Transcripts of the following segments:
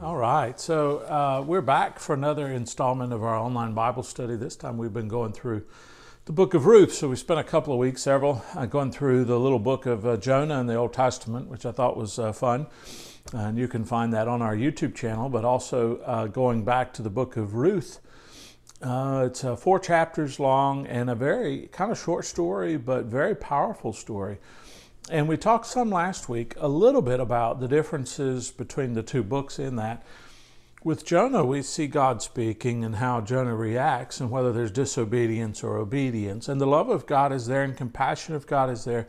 All right, so we're back for another installment of our online Bible study. This time we've been going through the book of Ruth. So we spent a couple of weeks, going through the little book of Jonah in the Old Testament, which I thought was fun. And you can find that on our YouTube channel, but also going back to the book of Ruth. It's 4 chapters long and a very kind of short story, but very powerful story. And we talked some last week a little bit about the differences between the two books in that. With Jonah, we see God speaking and how Jonah reacts and whether there's disobedience or obedience. And the love of God is there and compassion of God is there,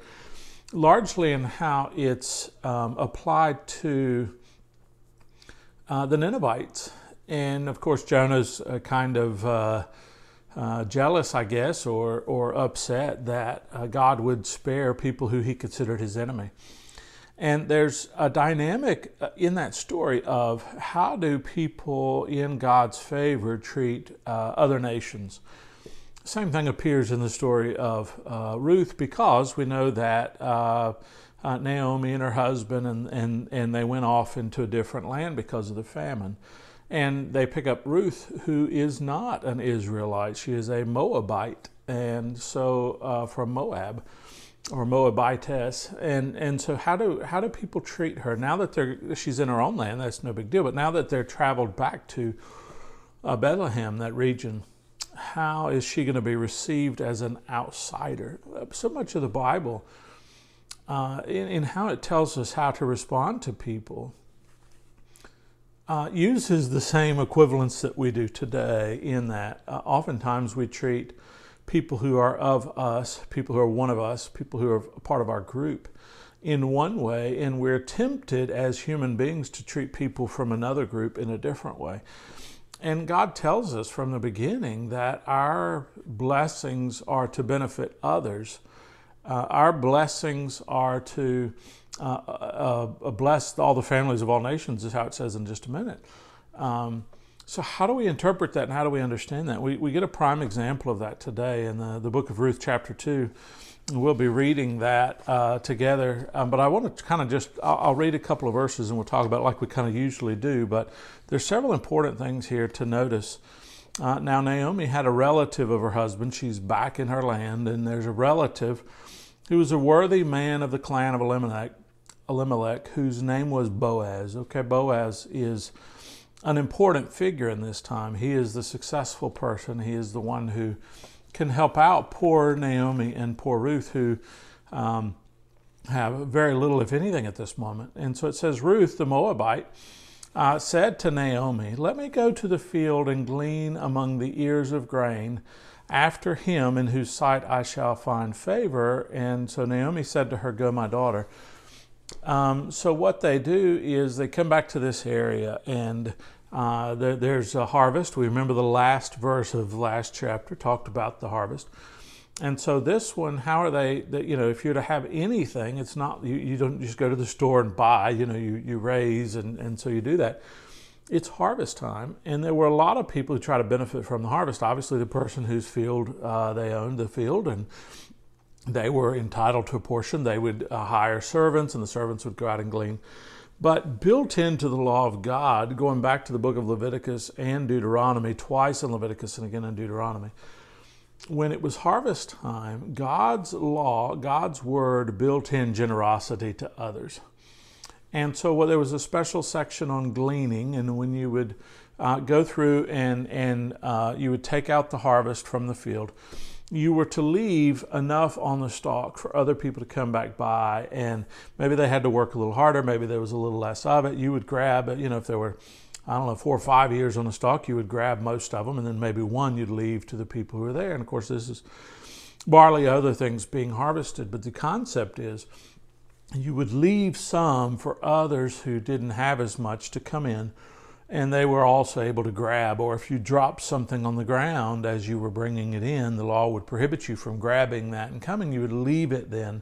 largely in how it's applied to the Ninevites. And of course, Jonah's kind of jealous, I guess, or upset that God would spare people who he considered his enemy. And there's a dynamic in that story of how do people in God's favor treat other nations. Same thing appears in the story of Ruth, because we know that Naomi and her husband and they went off into a different land because of the famine. And they pick up Ruth, who is not an Israelite. She is a Moabite, and so from Moab, or Moabitess. And so how do people treat her now that she's in her own land? That's no big deal. But now that they're traveled back to Bethlehem, that region, how is she going to be received as an outsider? So much of the Bible, in how it tells us how to respond to people, uses the same equivalence that we do today, in that oftentimes we treat people who are of us, people who are one of us, people who are a part of our group in one way, and we're tempted as human beings to treat people from another group in a different way. And God tells us from the beginning that our blessings are to benefit others. Our blessings are to bless all the families of all nations, is how it says in just a minute. So how do we interpret that and how do we understand that? We get a prime example of that today in the book of Ruth, chapter 2. We'll be reading that together. But I want to kind of I'll read a couple of verses and we'll talk about it like we kind of usually do. But there's several important things here to notice. Now, Naomi had a relative of her husband. She's back in her land, and there's a relative who was a worthy man of the clan of Elimelech, whose name was Boaz. Okay, Boaz is an important figure in this time. He is the successful person. He is the one who can help out poor Naomi and poor Ruth, who have very little, if anything, at this moment. And so it says, Ruth, the Moabite, said to Naomi, "Let me go to the field and glean among the ears of grain after him in whose sight I shall find favor." And so Naomi said to her, "Go, my daughter." So what they do is they come back to this area, and there's a harvest. We remember the last verse of the last chapter talked about the harvest. And so this one, how are they, if you're to have anything, it's not, you don't just go to the store and buy, you raise, and so you do that. It's harvest time, and there were a lot of people who try to benefit from the harvest. Obviously, the person whose field they owned the field, and they were entitled to a portion. They would hire servants, and the servants would go out and glean. But built into the law of God, going back to the book of Leviticus and Deuteronomy, twice in Leviticus and again in Deuteronomy, when it was harvest time, God's law, God's word built in generosity to others. And so there was a special section on gleaning, and when you would go through and you would take out the harvest from the field, you were to leave enough on the stalk for other people to come back by, and maybe they had to work a little harder, maybe there was a little less of it. You would grab, if there were, 4 or 5 ears on the stalk, you would grab most of them, and then maybe one you'd leave to the people who were there. And of course, this is barley, other things being harvested, but the concept is you would leave some for others who didn't have as much to come in, and they were also able to grab. Or if you dropped something on the ground as you were bringing it in, the law would prohibit you from grabbing that and coming. You would leave it then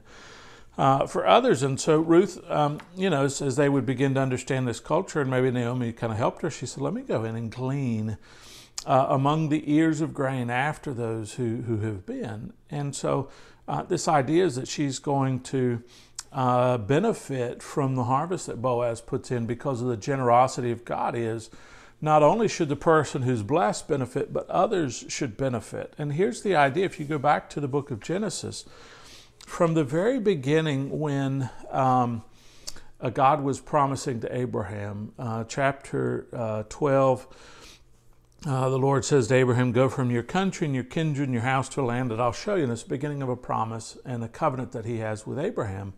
for others. And so Ruth, as they would begin to understand this culture, and maybe Naomi kind of helped her, she said, "Let me go in and glean among the ears of grain after those who have been." And so this idea is that she's going to benefit from the harvest that Boaz puts in because of the generosity of God is not only should the person who's blessed benefit, but others should benefit. And here's the idea. If you go back to the book of Genesis, from the very beginning when God was promising to Abraham, chapter 12, the Lord says to Abraham, go from your country and your kindred and your house to a land that I'll show you. And it's the beginning of a promise and a covenant that he has with Abraham.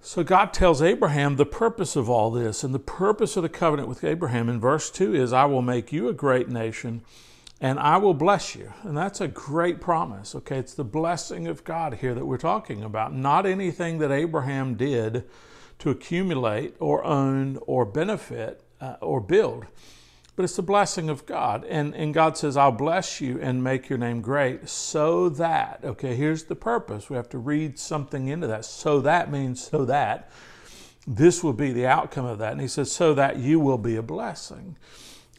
So God tells Abraham the purpose of all this, and the purpose of the covenant with Abraham in verse 2 is, I will make you a great nation and I will bless you. And that's a great promise. Okay, it's the blessing of God here that we're talking about, not anything that Abraham did to accumulate or own or benefit or build. But it's the blessing of God. And God says, I'll bless you and make your name great so that, okay, here's the purpose. We have to read something into that. So that means so that this will be the outcome of that. And he says, so that you will be a blessing.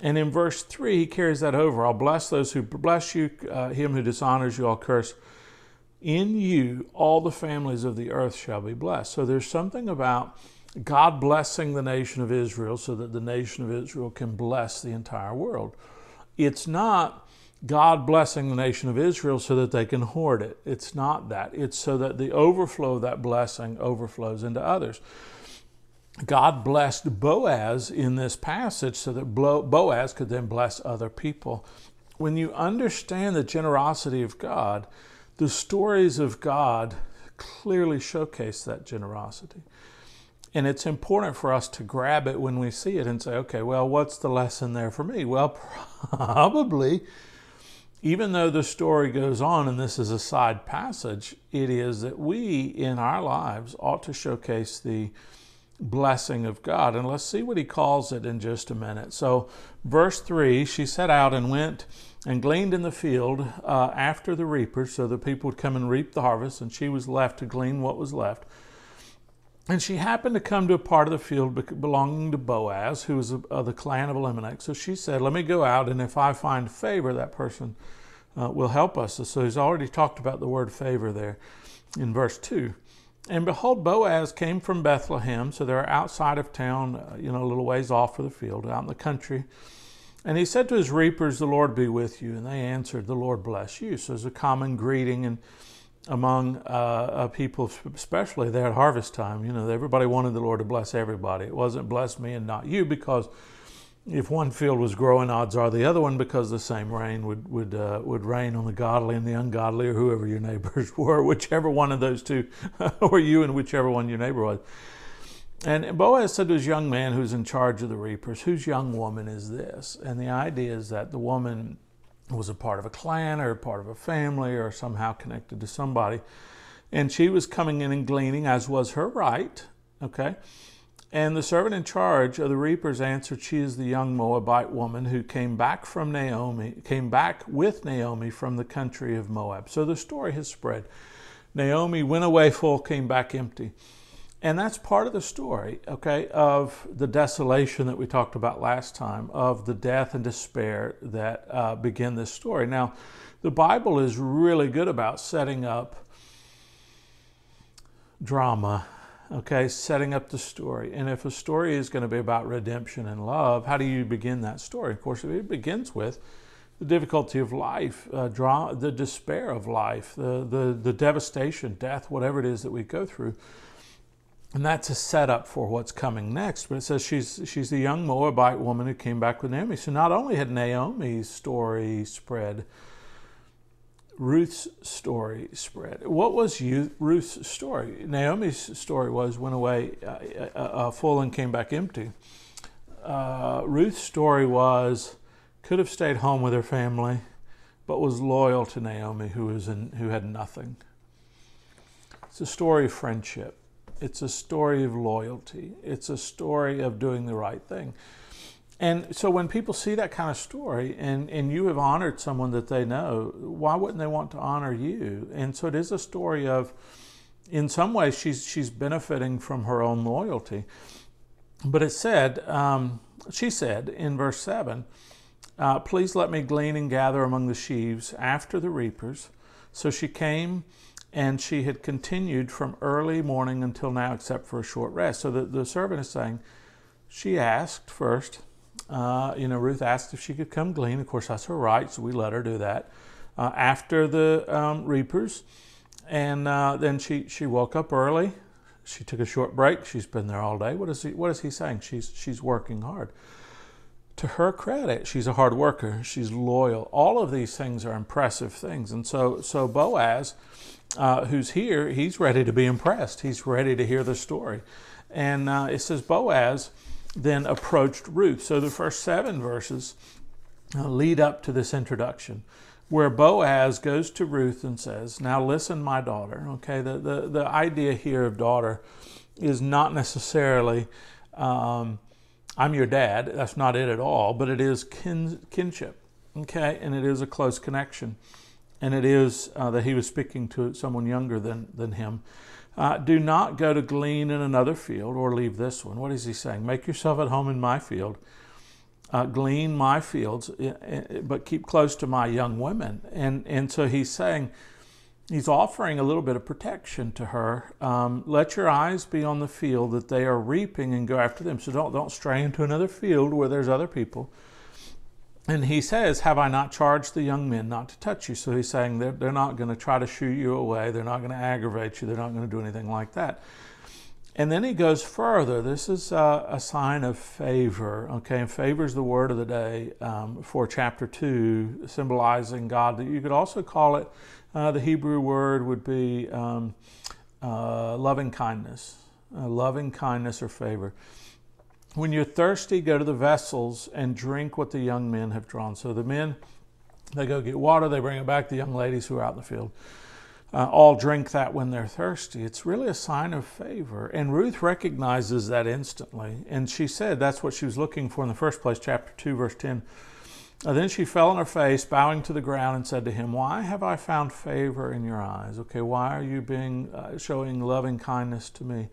And in verse 3, he carries that over. I'll bless those who bless you, him who dishonors you, I'll curse. In you, all the families of the earth shall be blessed. So there's something about God blessing the nation of Israel so that the nation of Israel can bless the entire world. It's not God blessing the nation of Israel so that they can hoard it. It's not that. It's so that the overflow of that blessing overflows into others. God blessed Boaz in this passage so that Boaz could then bless other people. When you understand the generosity of God, the stories of God clearly showcase that generosity. And it's important for us to grab it when we see it and say, okay, well, what's the lesson there for me? Well, probably, even though the story goes on, and this is a side passage, it is that we in our lives ought to showcase the blessing of God. And let's see what he calls it in just a minute. So verse 3, she set out and went and gleaned in the field after the reapers, so the people would come and reap the harvest, and she was left to glean what was left. And she happened to come to a part of the field belonging to Boaz, who was of the clan of Elimelech. So she said, let me go out, and if I find favor, that person will help us. So he's already talked about the word favor there in verse 2. And behold, Boaz came from Bethlehem, so they're outside of town, a little ways off for the field, out in the country. And he said to his reapers, the Lord be with you. And they answered, the Lord bless you. So it's a common greeting and among people, especially there at harvest time. Everybody wanted the Lord to bless everybody. It wasn't bless me and not you, because if one field was growing, odds are the other one, because the same rain would rain on the godly and the ungodly, or whoever your neighbors were, whichever one of those two were you and whichever one your neighbor was. And Boaz said to his young man who's in charge of the reapers, whose young woman is this? And the idea is that the woman was a part of a clan or a part of a family or somehow connected to somebody. And she was coming in and gleaning, as was her right, okay? And the servant in charge of the reapers answered, she is the young Moabite woman who came back with Naomi from the country of Moab. So the story has spread. Naomi went away full, came back empty. And that's part of the story, okay, of the desolation that we talked about last time, of the death and despair that begin this story. Now, the Bible is really good about setting up drama, okay, setting up the story. And if a story is going to be about redemption and love, how do you begin that story? Of course, it begins with the difficulty of life, the despair of life, the devastation, death, whatever it is that we go through. And that's a setup for what's coming next. But it says she's the young Moabite woman who came back with Naomi. So not only had Naomi's story spread, Ruth's story spread. What was Ruth's story? Naomi's story went away full and came back empty. Ruth's story could have stayed home with her family, but was loyal to Naomi, who had nothing. It's a story of friendship. It's a story of loyalty. It's a story of doing the right thing. And so when people see that kind of story and you have honored someone that they know, why wouldn't they want to honor you? And so it is a story of, in some ways, she's benefiting from her own loyalty. But it said, she said in verse 7, please let me glean and gather among the sheaves after the reapers. So she came and she had continued from early morning until now except for a short rest. So the servant is saying, she asked first, Ruth asked if she could come glean. Of course, that's her right, so we let her do that. After the reapers, and then she woke up early. She took a short break. She's been there all day. What is he saying? She's working hard. To her credit, she's a hard worker. She's loyal. All of these things are impressive things. And so Boaz, who's here, he's ready to be impressed. He's ready to hear the story. And it says Boaz then approached Ruth. So the first 7 verses lead up to this introduction, where Boaz goes to Ruth and says, now listen, my daughter. Okay, the idea here of daughter is not necessarily I'm your dad. That's not it at all, but it is kinship, okay? And it is a close connection. And it is that he was speaking to someone younger than him. Do not go to glean in another field or leave this one. What is he saying? Make yourself at home in my field. Glean my fields, but keep close to my young women. And so he's saying, he's offering a little bit of protection to her. Let your eyes be on the field that they are reaping and go after them. So don't stray into another field where there's other people. And he says, have I not charged the young men not to touch you? So he's saying they're not going to try to shoo you away. They're not going to aggravate you. They're not going to do anything like that. And then he goes further. This is a sign of favor. Okay, and favor is the word of the day for chapter 2, symbolizing God. You could also call it, the Hebrew word would be loving kindness. Loving kindness or favor. When you're thirsty, go to the vessels and drink what the young men have drawn. So the men, they go get water, they bring it back. The young ladies who are out in the field all drink that when they're thirsty. It's really a sign of favor. And Ruth recognizes that instantly. And she said that's what she was looking for in the first place, chapter 2, verse 10. Then she fell on her face, bowing to the ground, and said to him, why have I found favor in your eyes? Okay, why are you showing loving kindness to me?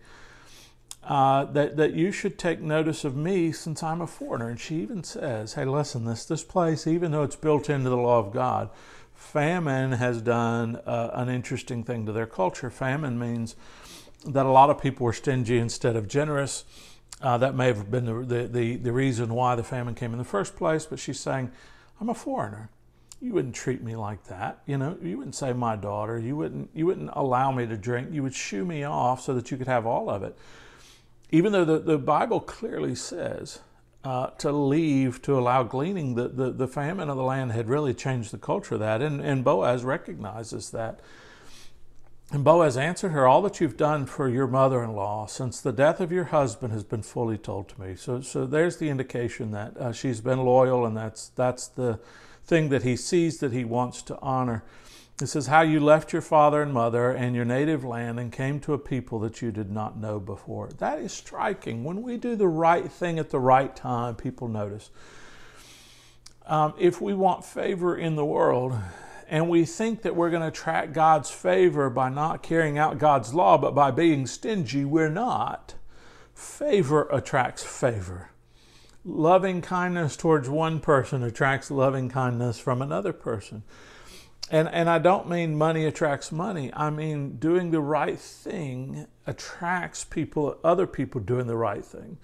That you should take notice of me since I'm a foreigner. And she even says, hey, listen, this place, even though it's built into the law of God, famine has done an interesting thing to their culture. Famine means that a lot of people were stingy instead of generous. That may have been the reason why the famine came in the first place. But she's saying, I'm a foreigner. You wouldn't treat me like that. You wouldn't say my daughter. You wouldn't allow me to drink. You would shoo me off so that you could have all of it. Even though the Bible clearly says to leave to allow gleaning, the famine of the land had really changed the culture of that. And Boaz recognizes that. And Boaz answered her, all that you've done for your mother-in-law since the death of your husband has been fully told to me. So there's the indication that she's been loyal, and that's the thing that he sees that he wants to honor. It says, how you left your father and mother and your native land and came to a people that you did not know before. That is striking. When we do the right thing at the right time, people notice. If we want favor in the world, and we think that we're going to attract God's favor by not carrying out God's law, but by being stingy, we're not. Favor attracts favor. Loving kindness towards one person attracts loving kindness from another person. And I don't mean money attracts money. I mean doing the right thing attracts other people doing the right thing.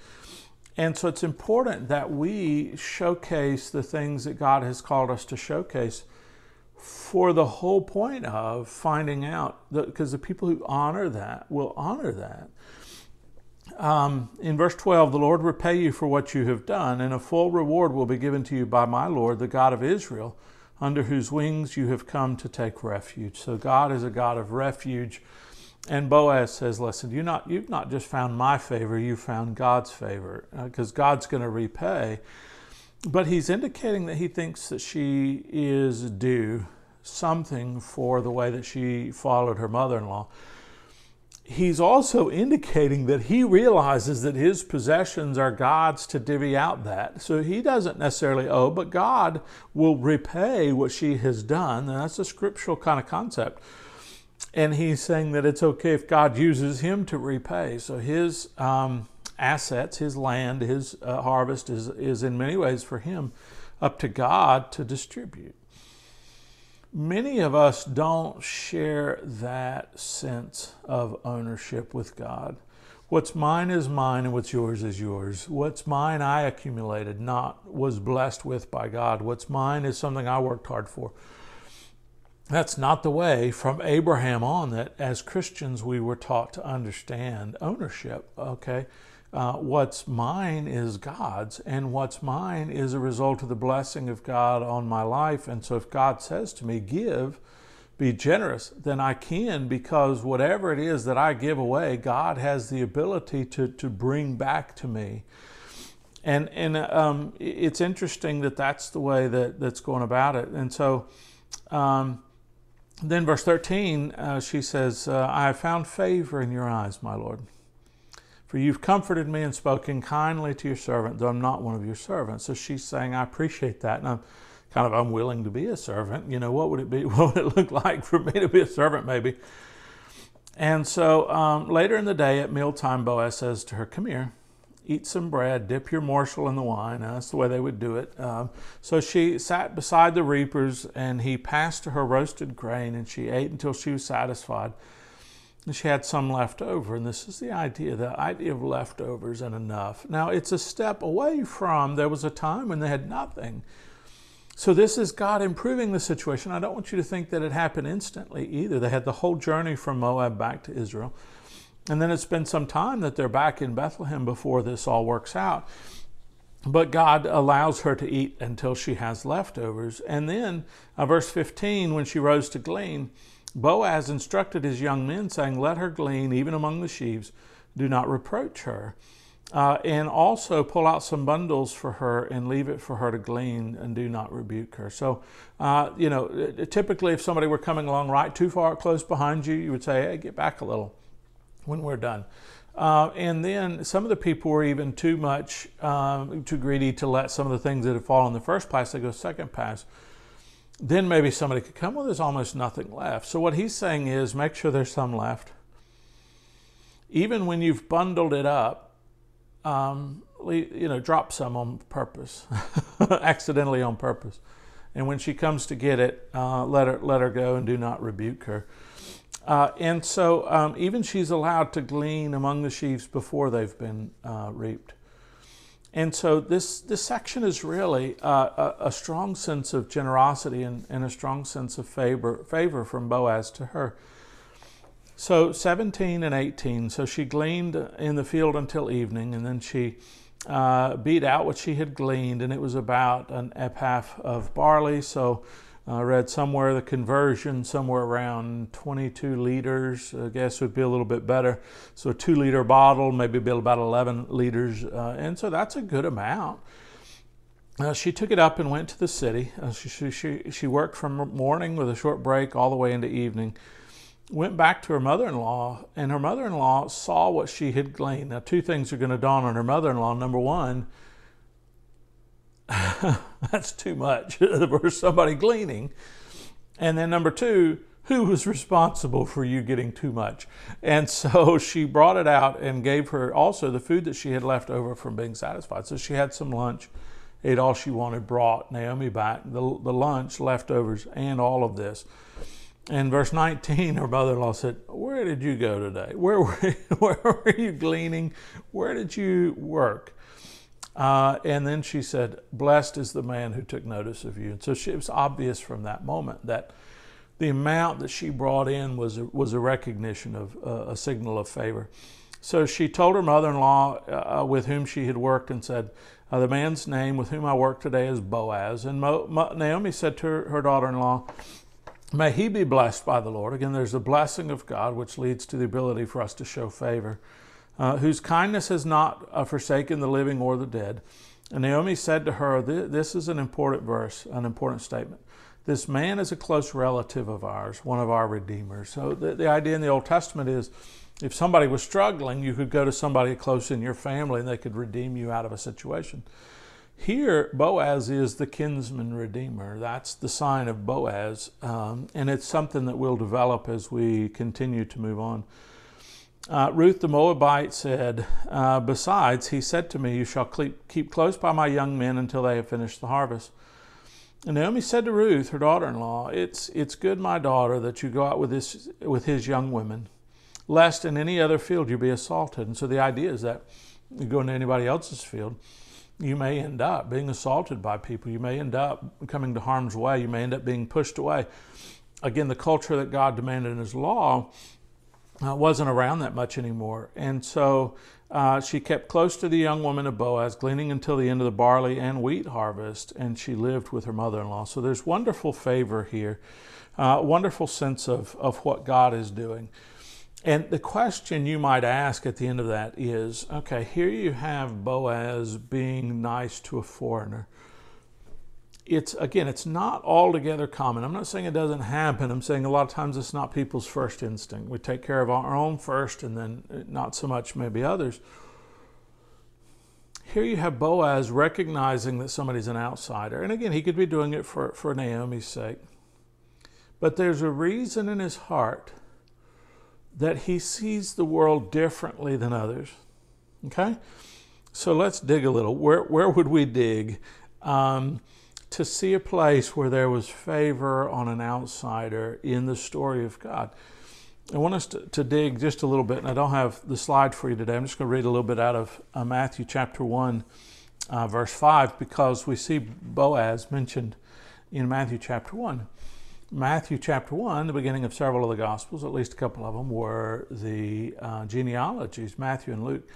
And so it's important that we showcase the things that God has called us to showcase for the whole point of finding out, because the people who honor that will honor that. In verse 12, the Lord repay you for what you have done, and a full reward will be given to you by my Lord, the God of Israel, under whose wings you have come to take refuge. So God is a God of refuge. And Boaz says, listen, you've not just found my favor, you've found God's favor, because God's going to repay. But he's indicating that he thinks that she is due something for the way that she followed her mother-in-law. He's also indicating that he realizes that his possessions are God's to divvy out that. So he doesn't necessarily owe, but God will repay what she has done. And that's a scriptural kind of concept. And he's saying that it's okay if God uses him to repay. So his assets, his land, his harvest is in many ways for him up to God to distribute. many of us don't share that sense of ownership with God. What's mine is mine, and what's yours is yours. What's mine I accumulated, not was blessed with by God. What's mine is something I worked hard for. That's not the way from Abraham on that as Christians we were taught to understand ownership, okay? What's mine is God's, and what's mine is a result of the blessing of God on my life. And so if God says to me, give, be generous, then I can, because whatever it is that I give away, God has the ability to bring back to me. And it's interesting that that's the way that's going about it. And so then verse 13, she says, I have found favor in your eyes, my Lord. For you've comforted me and spoken kindly to your servant, though I'm not one of your servants. So she's saying, I appreciate that, and I'm willing to be a servant. You know, what would it be? What would it look like for me to be a servant, maybe? And so later in the day at mealtime, Boaz says to her, come here, eat some bread, dip your morsel in the wine. And that's the way they would do it. So she sat beside the reapers, and he passed to her roasted grain, and she ate until she was satisfied. And she had some left over, and this is the idea of leftovers and enough. Now, it's a step away from there was a time when they had nothing. So this is God improving the situation. I don't want you to think that it happened instantly either. They had the whole journey from Moab back to Israel. And then it's been some time that they're back in Bethlehem before this all works out. But God allows her to eat until she has leftovers. And then, verse 15, when she rose to glean, Boaz instructed his young men, saying, let her glean even among the sheaves. Do not reproach her. And also pull out some bundles for her and leave it for her to glean, and do not rebuke her. So, typically if somebody were coming along right too far close behind you, you would say, hey, get back a little when we're done. And then some of the people were even too greedy to let some of the things that had fallen in the first pass, they go second pass. Then maybe somebody could come, well, there's almost nothing left. So what he's saying is make sure there's some left. Even when you've bundled it up, drop some on purpose, accidentally on purpose. And when she comes to get it, let her go and do not rebuke her. And so even she's allowed to glean among the sheaves before they've been reaped. And so this section is really a strong sense of generosity and a strong sense of favor from Boaz to her. So 17 and 18, so she gleaned in the field until evening, and then she beat out what she had gleaned, and it was about an ephah of barley. So I read somewhere the conversion, somewhere around 22 liters, I guess would be a little bit better. So a 2-liter bottle, maybe be about 11 liters. And so that's a good amount. She took it up and went to the city. She worked from morning with a short break all the way into evening. Went back to her mother-in-law, and her mother-in-law saw what she had gleaned. Now, two things are going to dawn on her mother-in-law. Number one, that's too much for somebody gleaning. And then number two, who was responsible for you getting too much? And so she brought it out and gave her also the food that she had left over from being satisfied. So she had some lunch, ate all she wanted, brought Naomi back the lunch, leftovers, and all of this. And verse 19, her mother-in-law said, where did you go today? Where were you gleaning? Where did you work? And then she said, blessed is the man who took notice of you. And so it was obvious from that moment that the amount that she brought in was a recognition of a signal of favor. So she told her mother-in-law with whom she had worked and said, the man's name with whom I work today is Boaz. And Naomi said to her daughter-in-law, may he be blessed by the Lord. Again, there's the blessing of God, which leads to the ability for us to show favor. Whose kindness has not forsaken the living or the dead. And Naomi said to her, this is an important verse, an important statement. This man is a close relative of ours, one of our redeemers. So the idea in the Old Testament is if somebody was struggling, you could go to somebody close in your family and they could redeem you out of a situation. Here, Boaz is the kinsman redeemer. That's the sign of Boaz. And it's something that we'll develop as we continue to move on. Ruth the Moabite said, besides, he said to me, you shall keep close by my young men until they have finished the harvest. And Naomi said to Ruth, her daughter-in-law, it's good, my daughter, that you go out with his young women, lest in any other field you be assaulted. And so the idea is that you go into anybody else's field, you may end up being assaulted by people. You may end up coming to harm's way. You may end up being pushed away. Again, the culture that God demanded in his law wasn't around that much anymore. And so she kept close to the young woman of Boaz, gleaning until the end of the barley and wheat harvest, and she lived with her mother-in-law. So there's wonderful favor here, wonderful sense of what God is doing. And the question you might ask at the end of that is, okay, here you have Boaz being nice to a foreigner. It's not altogether common. I'm not saying it doesn't happen. I'm saying a lot of times it's not people's first instinct. We take care of our own first and then not so much maybe others. Here you have Boaz recognizing that somebody's an outsider. And again, he could be doing it for Naomi's sake. But there's a reason in his heart that he sees the world differently than others. Okay? So let's dig a little. Where would we dig? To see a place where there was favor on an outsider in the story of God. I want us to dig just a little bit, and I don't have the slide for you today. I'm just going to read a little bit out of Matthew chapter 1, verse 5, because we see Boaz mentioned in Matthew chapter 1. Matthew chapter 1, the beginning of several of the Gospels, at least a couple of them, were the genealogies. Matthew and Luke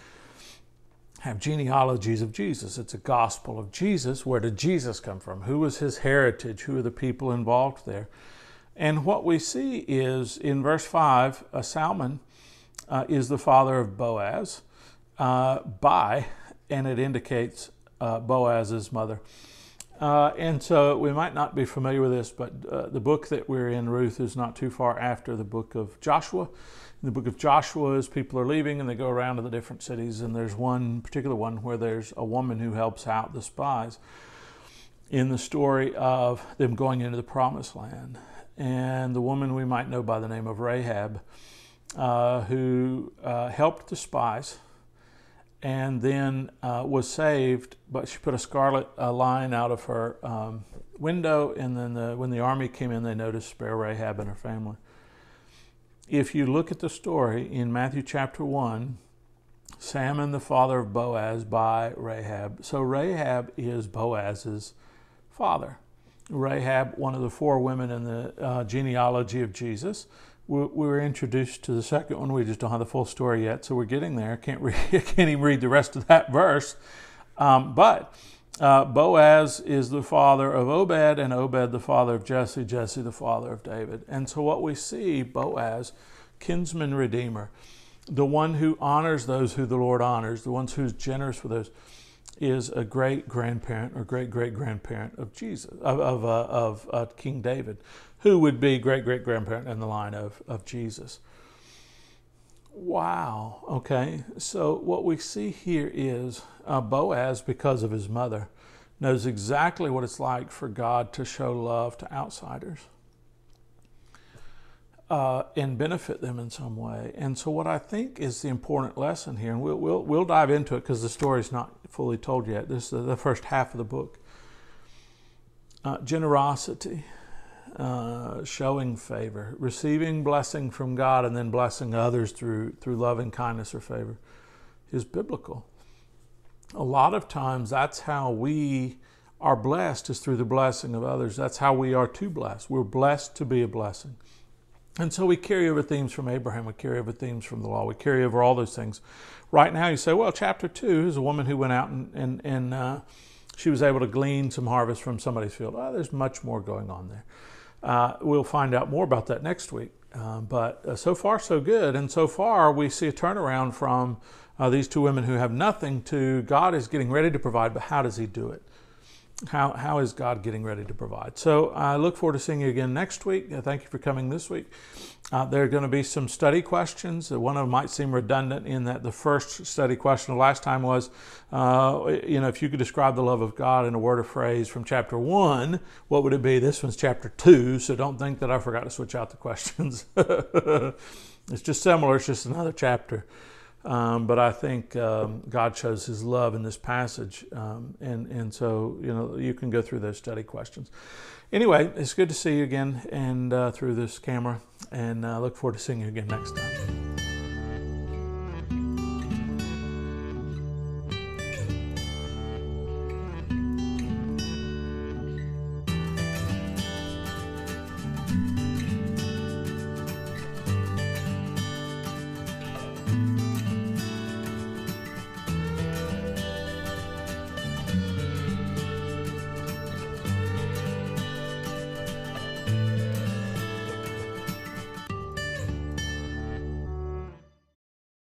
have genealogies of Jesus. It's a gospel of Jesus. Where did Jesus come from? Who was his heritage? Who are the people involved there? And what we see is in verse 5, Salmon is the father of Boaz and it indicates Boaz's mother. And so we might not be familiar with this, but the book that we're in, Ruth, is not too far after the book of Joshua. In the book of Joshua, as people are leaving and they go around to the different cities, and there's one particular one where there's a woman who helps out the spies in the story of them going into the promised land. And the woman we might know by the name of Rahab, who helped the spies and then was saved, but she put a scarlet line out of her window, and then when the army came in, they noticed spare Rahab and her family. If you look at the story in Matthew chapter 1, Salmon, the father of Boaz, by Rahab. So Rahab is Boaz's father. Rahab, one of the four women in the genealogy of Jesus. We were introduced to the second one. We just don't have the full story yet, so we're getting there. I can't even read the rest of that verse. But Boaz is the father of Obed, and Obed the father of Jesse, Jesse the father of David. And so what we see, Boaz, kinsman redeemer, the one who honors those who the Lord honors, the ones who's generous with those, is a great-grandparent or great-great-grandparent of Jesus, of King David, who would be great-great-grandparent in the line of Jesus. Wow. Okay. So what we see here is Boaz, because of his mother, knows exactly what it's like for God to show love to outsiders and benefit them in some way. And so what I think is the important lesson here, and we'll dive into it because the story's not fully told yet. This is the first half of the book. Generosity. Showing favor, receiving blessing from God and then blessing others through loving kindness or favor is biblical. A lot of times that's how we are blessed, is through the blessing of others. That's how we are to bless. We're blessed to be a blessing. And so we carry over themes from Abraham, we carry over themes from the law, we carry over all those things. Right now you say, well, chapter 2 is a woman who went out and she was able to glean some harvest from somebody's field. There's much more going on there. We'll find out more about that next week. But so far, so good. And so far, we see a turnaround from these two women who have nothing to God is getting ready to provide, but how does he do it? How is God getting ready to provide? So I look forward to seeing you again next week. Thank you for coming this week. There are going to be some study questions. One of them might seem redundant in that the first study question last time was, if you could describe the love of God in a word or phrase from chapter 1, what would it be? This one's chapter 2, so don't think that I forgot to switch out the questions. It's just similar. It's just another chapter. But I think God shows his love in this passage. And so, you can go through those study questions. Anyway, it's good to see you again and through this camera, and I look forward to seeing you again next time.